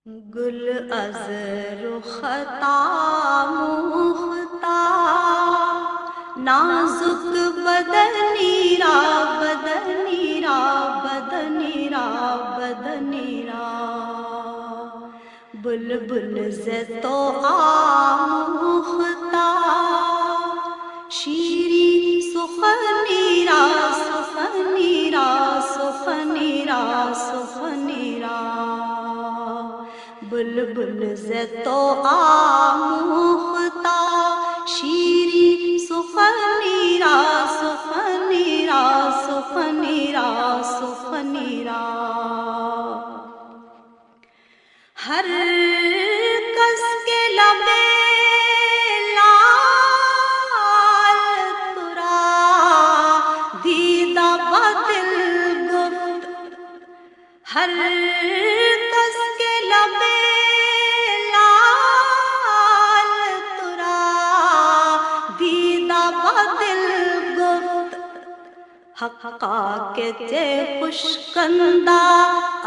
گل از رخطا مختار نازک بدنی را بدنی را بدنی را بدنی را بلبل ز تو آموختار شیرین سخنی را سخنی را سخنی را سخنی را بلبل ز تو آموختار شیرین سخنی را سخنی را سخنی را سخنی را ہر کس کے لب لال ترا دیدہ بدل گفت ہر کس کے لب لال ترا دیدہ بدل گفت حقا کے تے خوشکندہ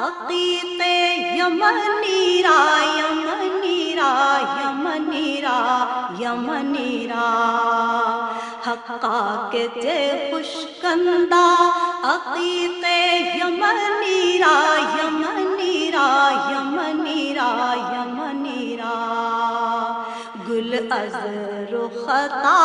عقیق یمنی را یمنی را یمنی را یمنی را حقا کے تے خوشکندہ عقیق یمنی را یمنی را یمنی را یمنی را گل از رخطا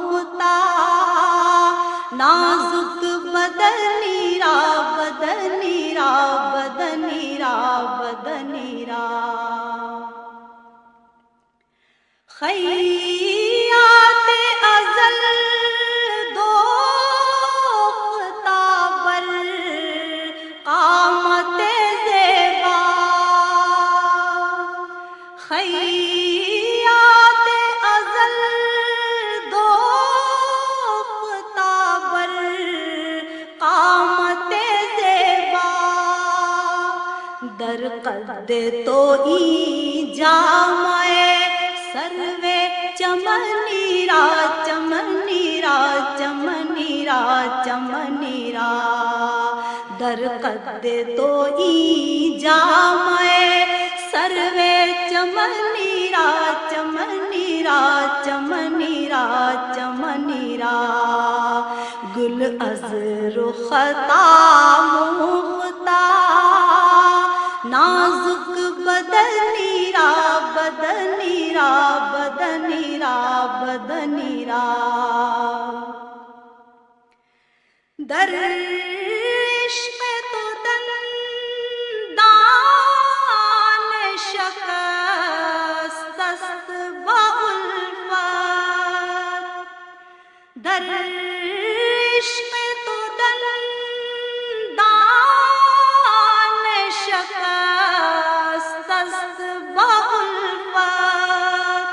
مختار نازک بدنی را بدنی را بدنی را بدنی را خیات ازل دوختہ بر قامت زیبا خیات ازل دوختہ بر قامت زیبا در قد تو ای جامع سروے چمنی را چمنی را چمنی را چمنی را در قد تو ای جامع سروے چمنی را چمنی را چمنی را چمنی را گل از رخطا مختار نازک بدنی را بدنی را بدنی را بدنی را در عشق تو دندان شکست است با الفت در عشق تو دندان شکست است با الفت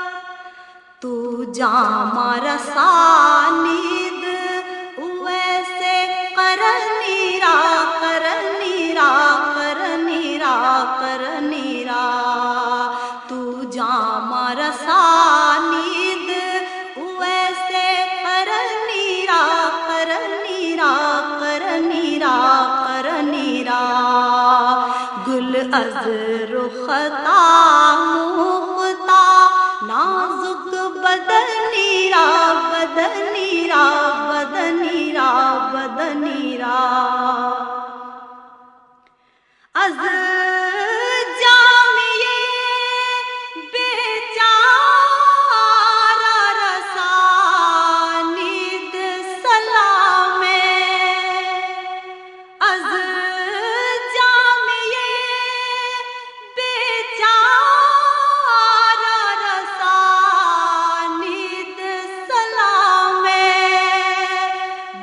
تو جامع رسانید ویسے کرنی را کرنی را کرنی را کرنی را تو جامع رسانید ویسے کرنی را کرنی را کرنی را کرنی را گل از رخطا مختار نازک بدنی را بدنی را بدنی را بدنی را از جامعے بیچارہ رسانید سلام از جامعے بیچارہ رسانید سلام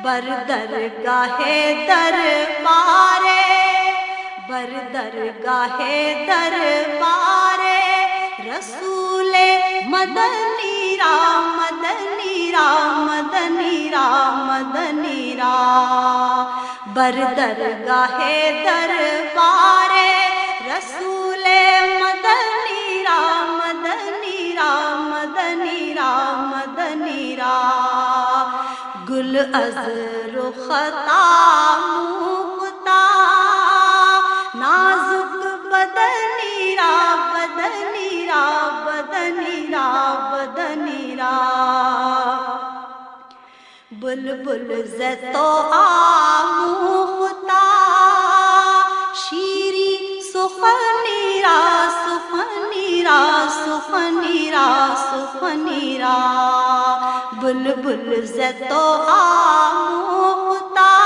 بر درگاہ دربار بر درگاہ دربار رسول مدنی را مدنی را مدنی را مدنی را بر درگاہ دربار رسول مدنی را مدنی را مدنی را مدنی را گل از رخطا مختار نازک بدنی مدنی را بلبل زتو آموختا شیری سخنی را سخنی را سخنی را سخنی را بلبل زتو آموختا